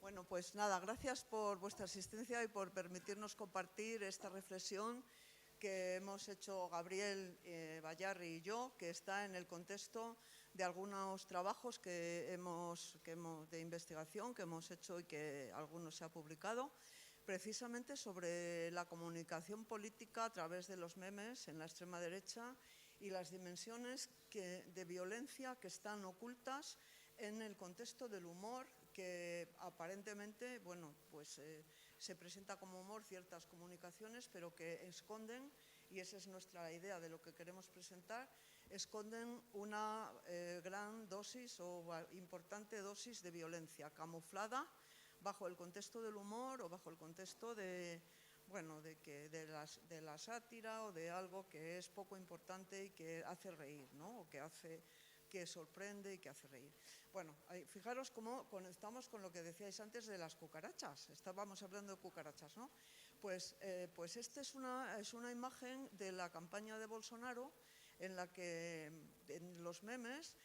Bueno, pues nada, gracias por vuestra asistencia y por permitirnos compartir esta reflexión que hemos hecho Gabriel Bayarri y yo, que está en el contexto de algunos trabajos de investigación que hemos hecho y que algunos se ha publicado, precisamente sobre la comunicación política a través de los memes en la extrema derecha y las dimensiones de violencia que están ocultas en el contexto del humor, que aparentemente, bueno, pues se presenta como humor ciertas comunicaciones, pero que esconden, y esa es nuestra idea de lo que queremos presentar, esconden una gran dosis o importante dosis de violencia camuflada bajo el contexto del humor o bajo el contexto de la sátira o de algo que es poco importante y que hace reír, ¿no? O que sorprende y que hace reír. Bueno, fijaros cómo conectamos con lo que decíais antes de las cucarachas. Estábamos hablando de cucarachas, ¿no? Pues esta es una imagen de la campaña de Bolsonaro en la que en los memes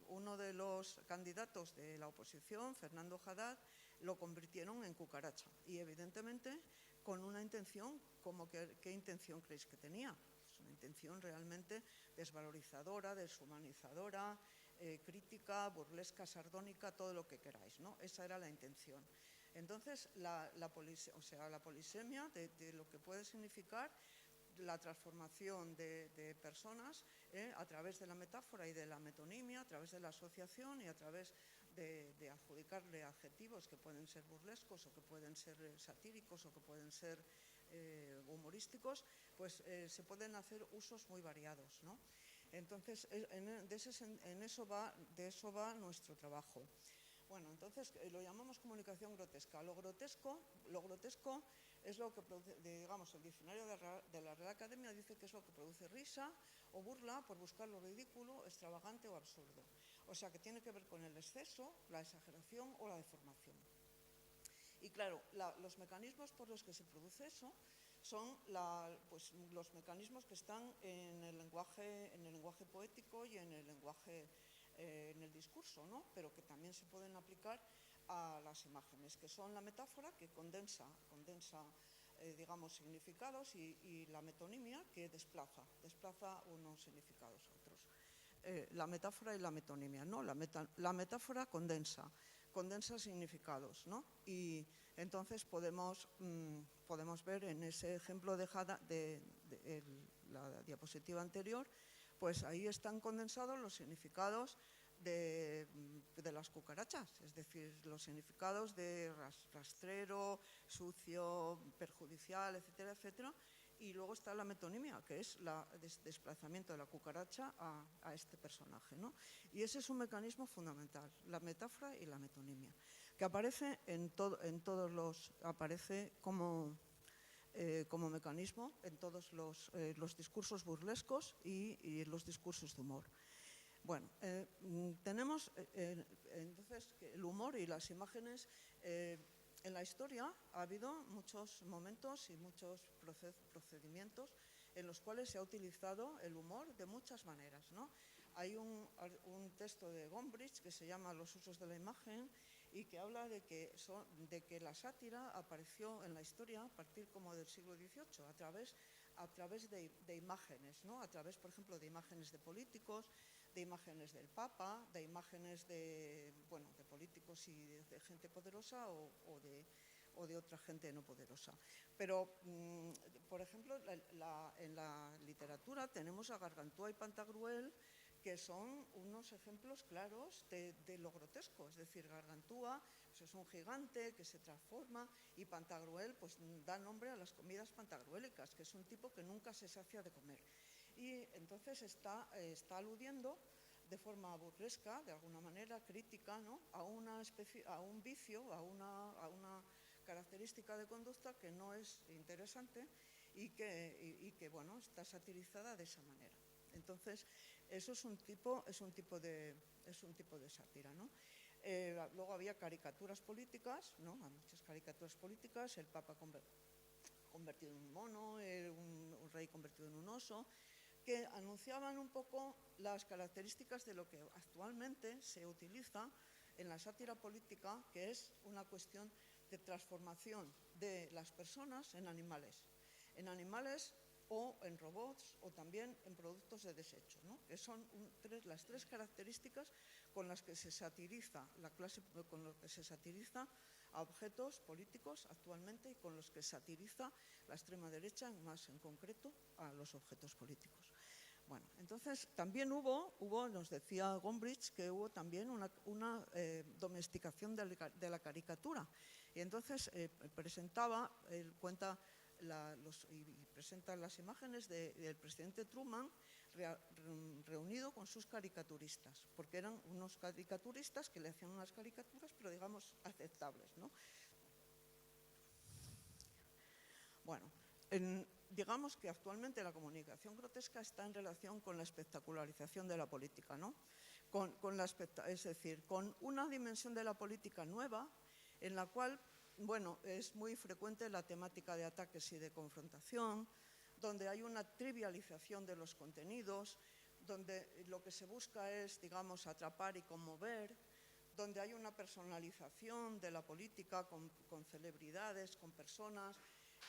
uno de los candidatos de la oposición, Fernando Haddad, lo convirtieron en cucaracha. Y evidentemente con una intención, ¿qué intención creéis que tenía? Es una intención realmente desvalorizadora, deshumanizadora, crítica, burlesca, sardónica, todo lo que queráis, ¿no? Esa era la intención. Entonces, la polisemia de lo que puede significar la transformación de personas a través de la metáfora y de la metonimia, a través de la asociación y a través de adjudicarle adjetivos que pueden ser burlescos o que pueden ser satíricos o que pueden ser humorísticos, pues se pueden hacer usos muy variados, ¿no? Entonces, de eso va nuestro trabajo. Bueno, entonces lo llamamos comunicación grotesca. Lo grotesco es lo que produce, digamos, el diccionario de la Real Academia dice que es lo que produce risa o burla por buscar lo ridículo, extravagante o absurdo. O sea, que tiene que ver con el exceso, la exageración o la deformación. Y claro, los mecanismos por los que se produce eso son los mecanismos que están en el lenguaje poético y en el lenguaje, en el discurso, ¿no? Pero que también se pueden aplicar a las imágenes, que son la metáfora, que condensa digamos, significados, y la metonimia, que desplaza unos significados a otros. La metáfora y la metonimia, ¿no? La metáfora condensa significados, ¿no? Y entonces podemos ver en ese ejemplo de la diapositiva anterior, pues ahí están condensados los significados de las cucarachas, es decir, los significados de rastrero, sucio, perjudicial, etcétera, etcétera. Y luego está la metonimia, que es el desplazamiento de la cucaracha a este personaje, ¿no? Y ese es un mecanismo fundamental, la metáfora y la metonimia, que aparece aparece como mecanismo en todos los discursos burlescos y los discursos de humor. Bueno, tenemos entonces el humor y las imágenes. En la historia ha habido muchos momentos y muchos procedimientos en los cuales se ha utilizado el humor de muchas maneras, ¿no? Hay un texto de Gombrich que se llama Los usos de la imagen y que habla de que la sátira apareció en la historia a partir como del siglo XVIII a través de imágenes, ¿no? A través, por ejemplo, de imágenes de políticos, de imágenes del Papa, de imágenes de políticos y de gente poderosa o de otra gente no poderosa. Pero, por ejemplo, en la literatura tenemos a Gargantúa y Pantagruel, que son unos ejemplos claros de lo grotesco. Es decir, Gargantúa pues es un gigante que se transforma, y Pantagruel pues da nombre a las comidas pantagruélicas, que es un tipo que nunca se sacia de comer. Y entonces está aludiendo de forma burlesca, de alguna manera crítica, ¿no? a un vicio, a una característica de conducta que no es interesante y que bueno, está satirizada de esa manera. Entonces, eso es un tipo de sátira, ¿no? Luego había caricaturas políticas, ¿no? Hay muchas caricaturas políticas, el Papa convertido en un mono, un rey convertido en un oso, que anunciaban un poco las características de lo que actualmente se utiliza en la sátira política, que es una cuestión de transformación de las personas en animales o en robots o también en productos de desecho, ¿no? Que son las tres características con las que se satiriza con los que se satiriza a objetos políticos actualmente y con los que satiriza la extrema derecha, más en concreto a los objetos políticos. Bueno, entonces también hubo, nos decía Gombrich, que hubo también una domesticación de la caricatura. Y entonces presenta las imágenes del presidente Truman reunido con sus caricaturistas, porque eran unos caricaturistas que le hacían unas caricaturas, pero digamos aceptables, ¿no? Bueno, digamos que actualmente la comunicación grotesca está en relación con la espectacularización de la política, ¿no? Es decir, con una dimensión de la política nueva en la cual, bueno, es muy frecuente la temática de ataques y de confrontación, donde hay una trivialización de los contenidos, donde lo que se busca es, digamos, atrapar y conmover, donde hay una personalización de la política con celebridades, con personas,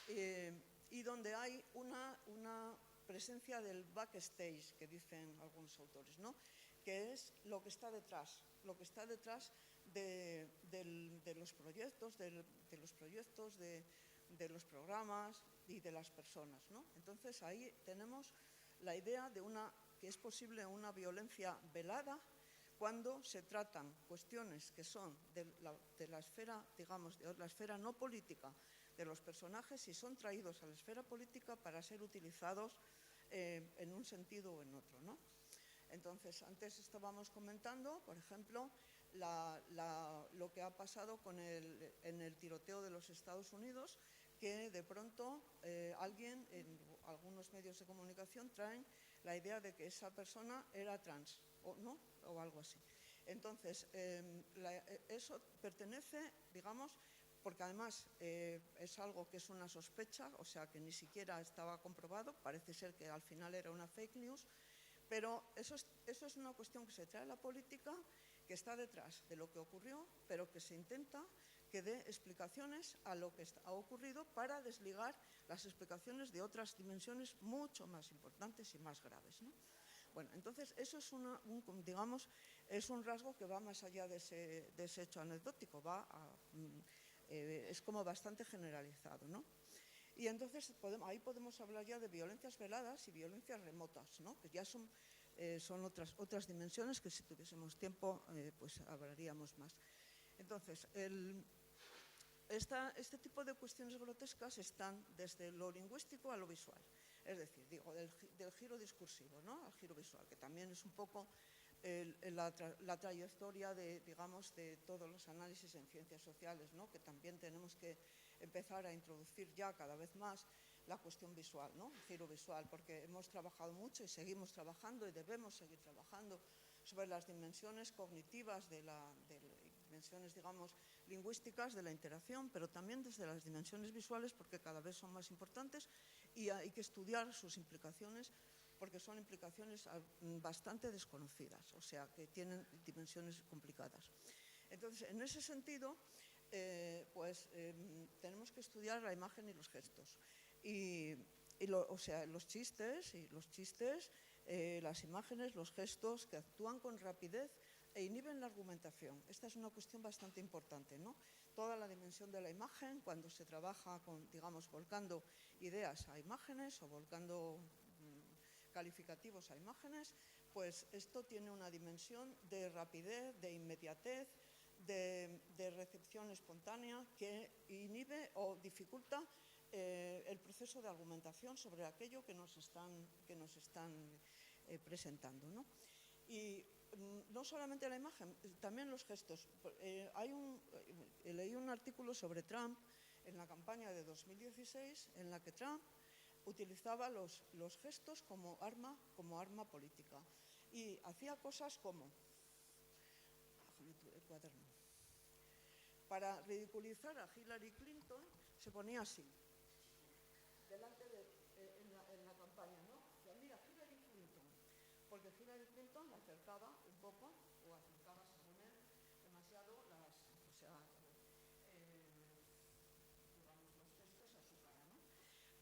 y donde hay una presencia del backstage, que dicen algunos autores, ¿no? Que es lo que está detrás de los proyectos, de los programas y de las personas, ¿no? Entonces ahí tenemos la idea de que es posible una violencia velada cuando se tratan cuestiones que son de la esfera, digamos, de la esfera no política de los personajes y son traídos a la esfera política para ser utilizados en un sentido o en otro, ¿no? Entonces, antes estábamos comentando, por ejemplo, lo que ha pasado en el tiroteo de los Estados Unidos, que de pronto algunos medios de comunicación traen la idea de que esa persona era trans, o algo así. Entonces, eso pertenece, digamos, porque además es algo que es una sospecha, o sea, que ni siquiera estaba comprobado, parece ser que al final era una fake news, pero eso es una cuestión que se trae a la política, que está detrás de lo que ocurrió, pero que se intenta que dé explicaciones a lo que ha ocurrido para desligar las explicaciones de otras dimensiones mucho más importantes y más graves, ¿no? Bueno, entonces eso es digamos, es un rasgo que va más allá de ese hecho anecdótico, es como bastante generalizado, ¿no? Y entonces ahí podemos hablar ya de violencias veladas y violencias remotas, ¿no? Que ya son otras dimensiones que si tuviésemos tiempo pues hablaríamos más. Entonces, este tipo de cuestiones grotescas están desde lo lingüístico a lo visual, es decir, digo, del giro discursivo, ¿no? Al giro visual, que también es un poco la trayectoria digamos, de todos los análisis en ciencias sociales, ¿no? Que también tenemos que empezar a introducir ya cada vez más la cuestión visual, ¿no? El giro visual, porque hemos trabajado mucho y seguimos trabajando y debemos seguir trabajando sobre las dimensiones cognitivas, dimensiones, digamos, lingüísticas de la interacción, pero también desde las dimensiones visuales, porque cada vez son más importantes y hay que estudiar sus implicaciones, porque son implicaciones bastante desconocidas, o sea, que tienen dimensiones complicadas. Entonces, en ese sentido, tenemos que estudiar la imagen y los gestos. O sea, los chistes, las imágenes, los gestos que actúan con rapidez e inhiben la argumentación. Esta es una cuestión bastante importante, ¿no? Toda la dimensión de la imagen, cuando se trabaja digamos, volcando ideas a imágenes o volcando calificativos a imágenes, pues esto tiene una dimensión de rapidez, de inmediatez, de recepción espontánea que inhibe o dificulta el proceso de argumentación sobre aquello que nos están presentando, ¿no? Y no solamente la imagen, también los gestos. Leí un artículo sobre Trump en la campaña de 2016 en la que Trump utilizaba los gestos como arma política y hacía cosas como, el cuaderno, para ridiculizar a Hillary Clinton se ponía así, delante en la campaña, ¿no? Decía, mira, Hillary Clinton, porque Hillary Clinton la acercaba un poco, o acercaba según él, demasiado digamos, los gestos a su cara, ¿no?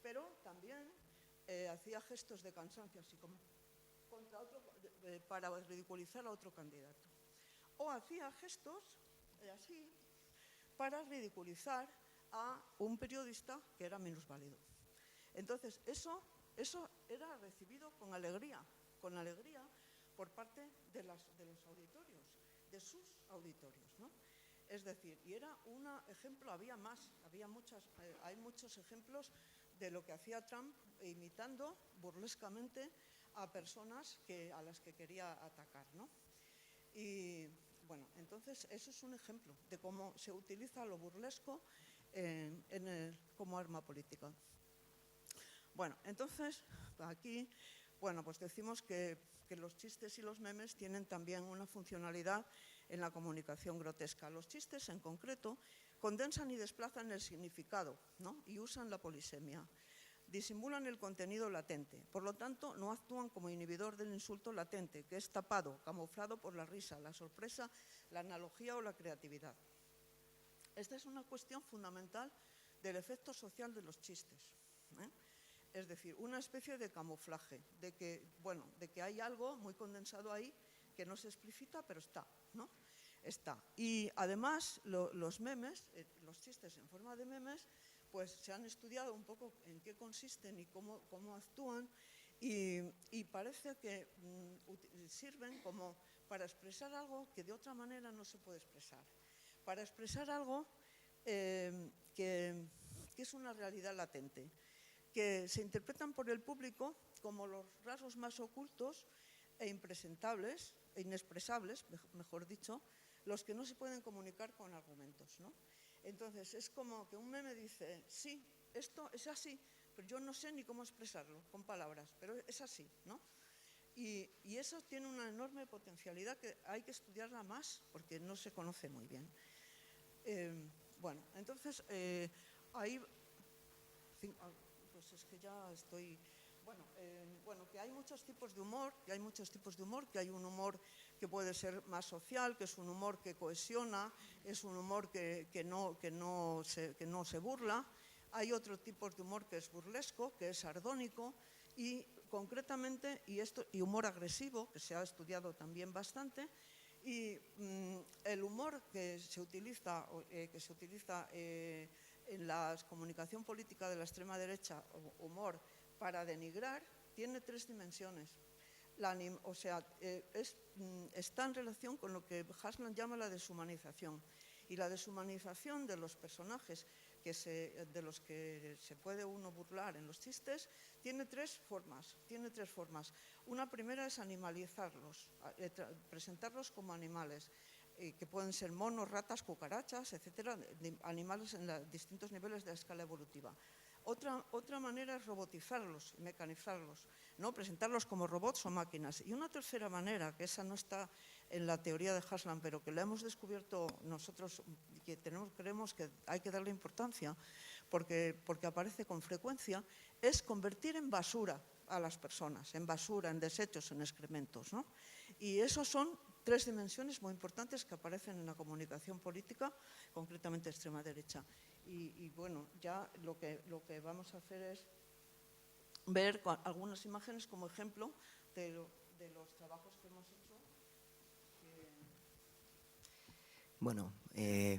Pero también hacía gestos de cansancio, así como contra otro, para ridiculizar a otro candidato. O hacía gestos así para ridiculizar a un periodista que era minusválido. Entonces, eso era recibido con alegría por parte de los auditorios, de sus auditorios, ¿no? Es decir, y era un ejemplo, hay muchos ejemplos de lo que hacía Trump imitando burlescamente a personas a las que quería atacar, ¿no? Y bueno, entonces eso es un ejemplo de cómo se utiliza lo burlesco como arma política. Bueno, entonces aquí, bueno, pues decimos que los chistes y los memes tienen también una funcionalidad en la comunicación grotesca. Los chistes, en concreto, condensan y desplazan el significado, ¿no? Y usan la polisemia. Disimulan el contenido latente, por lo tanto, no actúan como inhibidor del insulto latente, que es tapado, camuflado por la risa, la sorpresa, la analogía o la creatividad. Esta es una cuestión fundamental del efecto social de los chistes, ¿eh? Es decir, una especie de camuflaje, de que hay algo muy condensado ahí que no se explicita, pero está, ¿no? Está. Y además, los memes, los chistes en forma de memes, pues se han estudiado un poco en qué consisten y cómo actúan, y parece que sirven como para expresar algo que de otra manera no se puede expresar, para expresar algo que es una realidad latente, que se interpretan por el público como los rasgos más ocultos e impresentables, e inexpresables, mejor dicho, los que no se pueden comunicar con argumentos, ¿no? Entonces, es como que un meme dice, sí, esto es así, pero yo no sé ni cómo expresarlo con palabras, pero es así, ¿no? Y eso tiene una enorme potencialidad que hay que estudiarla más porque no se conoce muy bien. Bueno, entonces, ahí... Pues es que ya estoy... Bueno, que hay muchos tipos de humor, que hay un humor que puede ser más social, que es un humor que cohesiona, es un humor que no se burla. Hay otro tipo de humor que es burlesco, que es sardónico, y concretamente, y humor agresivo, que se ha estudiado también bastante, y el humor que se utiliza en la comunicación política de la extrema derecha, humor para denigrar, tiene 3 dimensiones. Está en relación con lo que Haslam llama la deshumanización. Y la deshumanización de los personajes de los que se puede uno burlar en los chistes tiene tres formas. Una primera es animalizarlos, presentarlos como animales, que pueden ser monos, ratas, cucarachas, etcétera, animales en distintos niveles de la escala evolutiva. Otra manera es robotizarlos, mecanizarlos, ¿no? Presentarlos como robots o máquinas. Y una tercera manera, que esa no está en la teoría de Haslam, pero que la hemos descubierto nosotros, que creemos que hay que darle importancia, porque aparece con frecuencia, es convertir en basura a las personas, en basura, en desechos, en excrementos, ¿no? Y esos son 3 dimensiones muy importantes que aparecen en la comunicación política, concretamente extrema derecha. Y bueno, ya lo que vamos a hacer es ver algunas imágenes como ejemplo de los trabajos que hemos hecho. Bueno,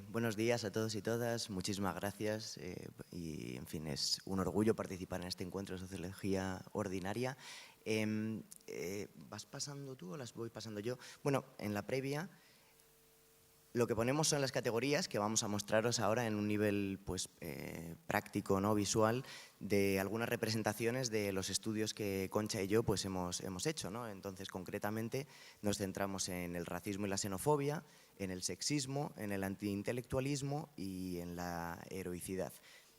buenos días a todos y todas, muchísimas gracias y, en fin, es un orgullo participar en este encuentro de sociología ordinaria. ¿Vas pasando tú o las voy pasando yo? Bueno, en la previa lo que ponemos son las categorías que vamos a mostraros ahora en un nivel pues, práctico, ¿no? Visual, de algunas representaciones de los estudios que Concha y yo pues, hemos hecho, ¿no? Entonces, concretamente, nos centramos en el racismo y la xenofobia, en el sexismo, en el antiintelectualismo y en la heroicidad.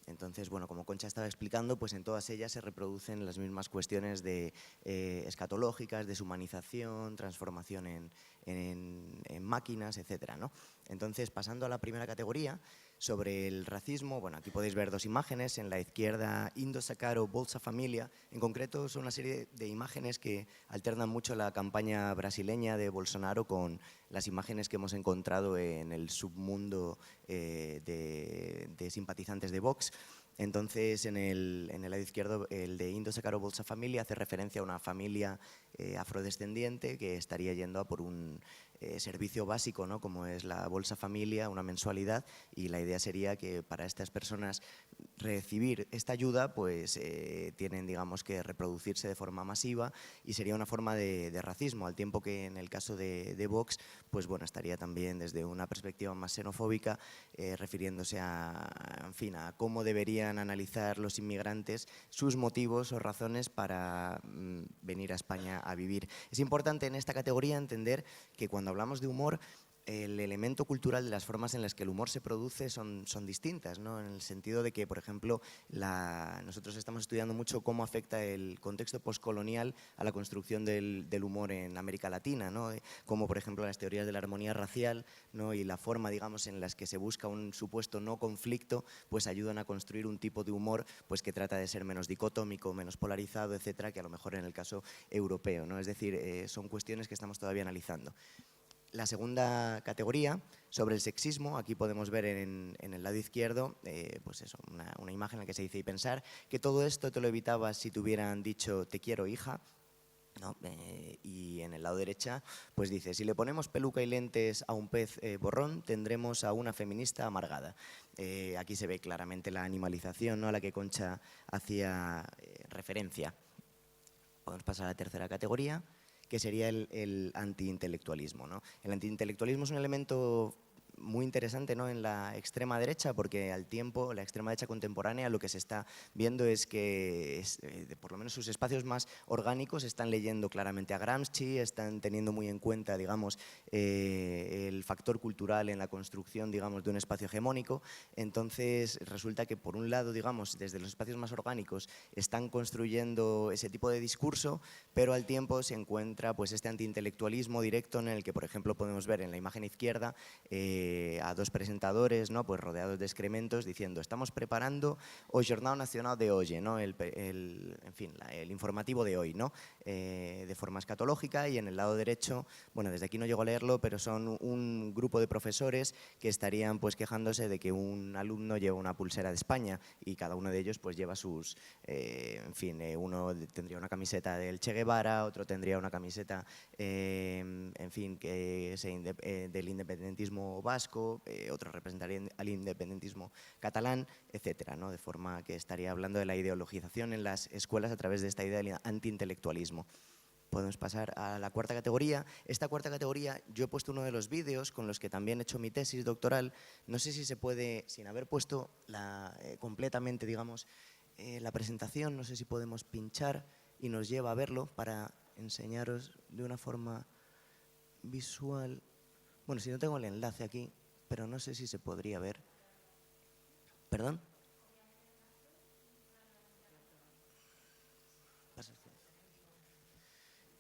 Entonces, bueno, como Concha estaba explicando, pues en todas ellas se reproducen las mismas cuestiones de escatológicas, deshumanización, transformación en máquinas, etcétera, ¿no? Entonces, pasando a la primera categoría, sobre el racismo. Bueno, aquí podéis ver dos imágenes. En la izquierda, Indosacaro, Bolsa Familia. En concreto, son una serie de imágenes que alternan mucho la campaña brasileña de Bolsonaro con las imágenes que hemos encontrado en el submundo de simpatizantes de Vox. Entonces, en el lado izquierdo, el de Indosacaro Bolsa Familia hace referencia a una familia afrodescendiente que estaría yendo a por un servicio básico, ¿no? Como es la Bolsa Familia, una mensualidad, y la idea sería que para estas personas recibir esta ayuda pues tienen, digamos, que reproducirse de forma masiva, y sería una forma de racismo, al tiempo que en el caso de Vox pues bueno, estaría también desde una perspectiva más xenofóbica, refiriéndose en fin, a cómo deberían analizar los inmigrantes sus motivos o razones para venir a España a vivir. Es importante en esta categoría entender que cuando hablamos de humor, el elemento cultural de las formas en las que el humor se produce son distintas, ¿no? En el sentido de que, por ejemplo, nosotros estamos estudiando mucho cómo afecta el contexto postcolonial a la construcción del humor en América Latina, ¿no? Como, por ejemplo, las teorías de la armonía racial, ¿no? Y la forma, digamos, en las que se busca un supuesto no conflicto, pues ayudan a construir un tipo de humor pues, que trata de ser menos dicotómico, menos polarizado, etcétera, que a lo mejor en el caso europeo, ¿no? Es decir, son cuestiones que estamos todavía analizando. La segunda categoría, sobre el sexismo, aquí podemos ver en el lado izquierdo pues eso, una imagen en la que se dice y pensar que todo esto te lo evitabas si te hubieran dicho te quiero hija, ¿no? Y en el lado derecha pues dice, si le ponemos peluca y lentes a un pez borrón, tendremos a una feminista amargada. Aquí se ve claramente la animalización, ¿no? A la que Concha hacía referencia. Podemos pasar a la tercera categoría, que sería el antiintelectualismo, ¿no? El antiintelectualismo es un elemento muy interesante, ¿no? En la extrema derecha, porque al tiempo, la extrema derecha contemporánea, lo que se está viendo es que por lo menos sus espacios más orgánicos están leyendo claramente a Gramsci, están teniendo muy en cuenta, digamos, el factor cultural en la construcción, digamos, de un espacio hegemónico. Entonces resulta que por un lado, digamos, desde los espacios más orgánicos están construyendo ese tipo de discurso, pero al tiempo se encuentra pues este antiintelectualismo directo en el que, por ejemplo, podemos ver en la imagen izquierda a dos presentadores, ¿no? Pues rodeados de excrementos, diciendo estamos preparando o Jornal Nacional de hoy, ¿no? En fin, el informativo de hoy, ¿no? De forma escatológica, y en el lado derecho, bueno, desde aquí no llego a leerlo, pero son un grupo de profesores que estarían pues quejándose de que un alumno lleva una pulsera de España y cada uno de ellos pues lleva sus, en fin, uno tendría una camiseta del Che Guevara, otro tendría una camiseta, en fin, del independentismo vasco, otro representaría al independentismo catalán, etcétera, ¿no? De forma que estaría hablando de la ideologización en las escuelas a través de esta idea del antiintelectualismo. Podemos pasar a la cuarta categoría. Esta cuarta categoría, yo he puesto uno de los vídeos con los que también he hecho mi tesis doctoral. No sé si se puede, sin haber puesto completamente, digamos, la presentación, no sé si podemos pinchar y nos lleva a verlo para enseñaros de una forma visual. Bueno, si no tengo el enlace aquí, pero no sé si se podría ver. ¿Perdón?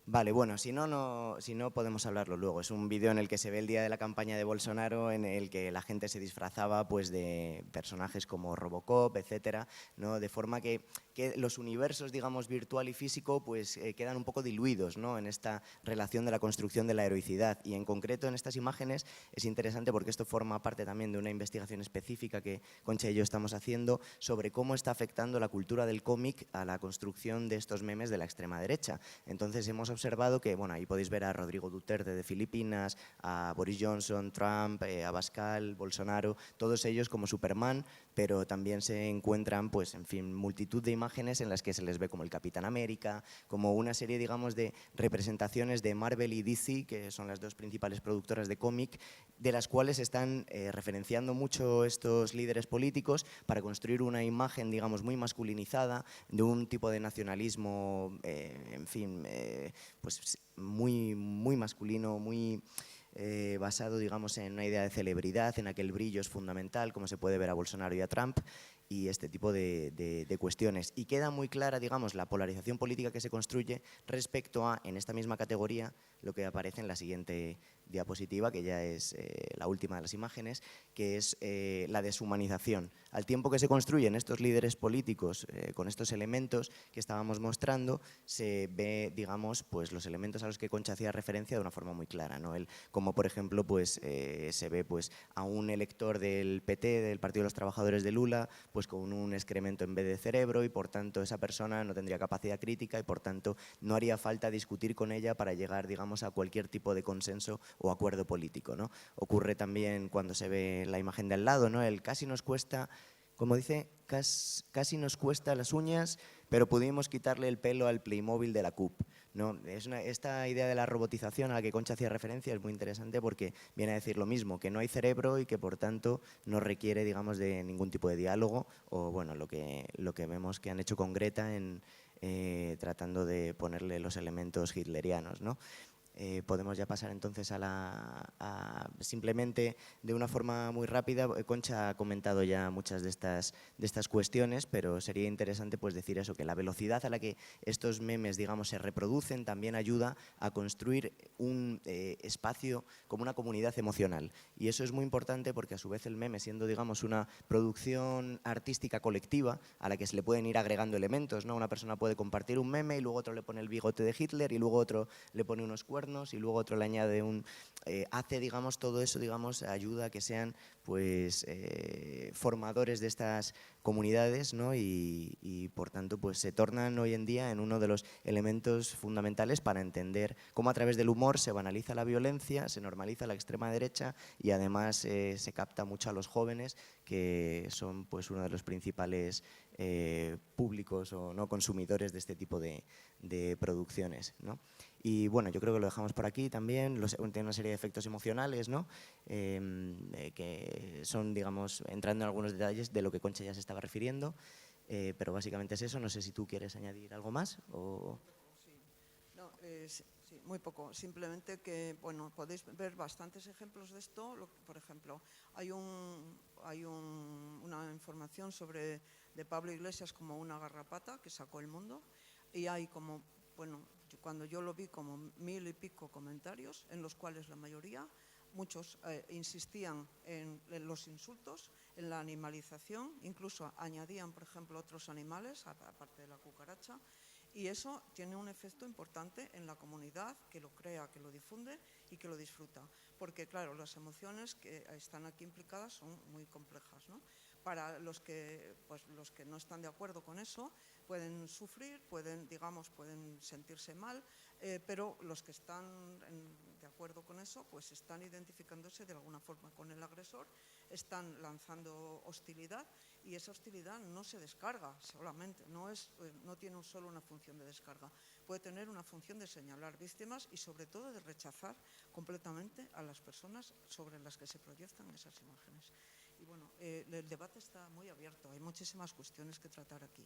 Vale, bueno, si no podemos hablarlo luego. Es un vídeo en el que se ve el día de la campaña de Bolsonaro, en el que la gente se disfrazaba pues, de personajes como Robocop, etcétera, ¿no? De forma que los universos, digamos, virtual y físico, pues quedan un poco diluidos, ¿no? En esta relación de la construcción de la heroicidad. Y en concreto en estas imágenes es interesante porque esto forma parte también de una investigación específica que Concha y yo estamos haciendo sobre cómo está afectando la cultura del cómic a la construcción de estos memes de la extrema derecha. Entonces hemos observado que, bueno, ahí podéis ver a Rodrigo Duterte de Filipinas, a Boris Johnson, Trump, Abascal, Bolsonaro, todos ellos como Superman, pero también se encuentran, pues, en fin, multitud de imágenes en las que se les ve como el Capitán América, como una serie, digamos, de representaciones de Marvel y DC, que son las dos principales productoras de cómic, de las cuales están referenciando mucho estos líderes políticos para construir una imagen, digamos, muy masculinizada, de un tipo de nacionalismo, en fin, pues muy, muy masculino, muy basado, digamos, en una idea de celebridad, en la que el brillo es fundamental, como se puede ver a Bolsonaro y a Trump, y este tipo de cuestiones. Y queda muy clara, digamos, la polarización política que se construye respecto a, en esta misma categoría, lo que aparece en la siguiente diapositiva, que ya es la última de las imágenes, que es la deshumanización. Al tiempo que se construyen estos líderes políticos con estos elementos que estábamos mostrando, se ve, digamos, pues los elementos a los que Concha hacía referencia de una forma muy clara, ¿no? Como por ejemplo, pues se ve pues a un elector del PT, del Partido de los Trabajadores de Lula, pues con un excremento en vez de cerebro, y por tanto esa persona no tendría capacidad crítica y por tanto no haría falta discutir con ella para llegar, digamos, a cualquier tipo de consenso o acuerdo político, ¿no? Ocurre también cuando se ve la imagen de al lado, ¿no? El casi nos cuesta, como dice, casi nos cuesta las uñas, pero pudimos quitarle el pelo al Playmobil de la CUP, ¿no? Esta idea de la robotización a la que Concha hacía referencia es muy interesante porque viene a decir lo mismo, que no hay cerebro y que por tanto no requiere, digamos, de ningún tipo de diálogo, o bueno, lo que vemos que han hecho con Greta en tratando de ponerle los elementos hitlerianos, ¿no? Podemos ya pasar entonces a simplemente de una forma muy rápida. Concha ha comentado ya muchas de estas cuestiones, pero sería interesante pues decir eso, que la velocidad a la que estos memes, digamos, se reproducen también ayuda a construir un espacio como una comunidad emocional, y eso es muy importante porque a su vez el meme, siendo, digamos, una producción artística colectiva a la que se le pueden ir agregando elementos, ¿no? Una persona puede compartir un meme y luego otro le pone el bigote de Hitler y luego otro le pone unos cuernos y luego otro le añade hace, digamos, todo eso, digamos, ayuda a que sean pues formadores de estas comunidades, ¿no? Y por tanto pues se tornan hoy en día en uno de los elementos fundamentales para entender cómo a través del humor se banaliza la violencia, se normaliza la extrema derecha y además se capta mucho a los jóvenes, que son pues uno de los principales públicos o no consumidores de este tipo de producciones, ¿no? Y bueno, yo creo que lo dejamos por aquí también. Tiene una serie de efectos emocionales, ¿no? Que son, digamos, entrando en algunos detalles de lo que Concha ya se estaba refiriendo, pero básicamente es eso. No sé si tú quieres añadir algo más o… Sí. No, sí, muy poco. Simplemente que, bueno, podéis ver bastantes ejemplos de esto. Por ejemplo, hay una información de Pablo Iglesias como una garrapata que sacó El Mundo, y hay como, bueno, cuando yo lo vi, como 1000 y pico comentarios, en los cuales la mayoría, muchos insistían en los insultos, en la animalización, incluso añadían, por ejemplo, otros animales, aparte de la cucaracha, y eso tiene un efecto importante en la comunidad que lo crea, que lo difunde y que lo disfruta. Porque, claro, las emociones que están aquí implicadas son muy complejas, ¿no? Para los que no están de acuerdo con eso, pueden sufrir, pueden sentirse mal, pero los que están de acuerdo con eso, pues están identificándose de alguna forma con el agresor, están lanzando hostilidad, y esa hostilidad no se descarga solamente, no tiene solo una función de descarga, puede tener una función de señalar víctimas y sobre todo de rechazar completamente a las personas sobre las que se proyectan esas imágenes. Y bueno, el debate está muy abierto, hay muchísimas cuestiones que tratar aquí.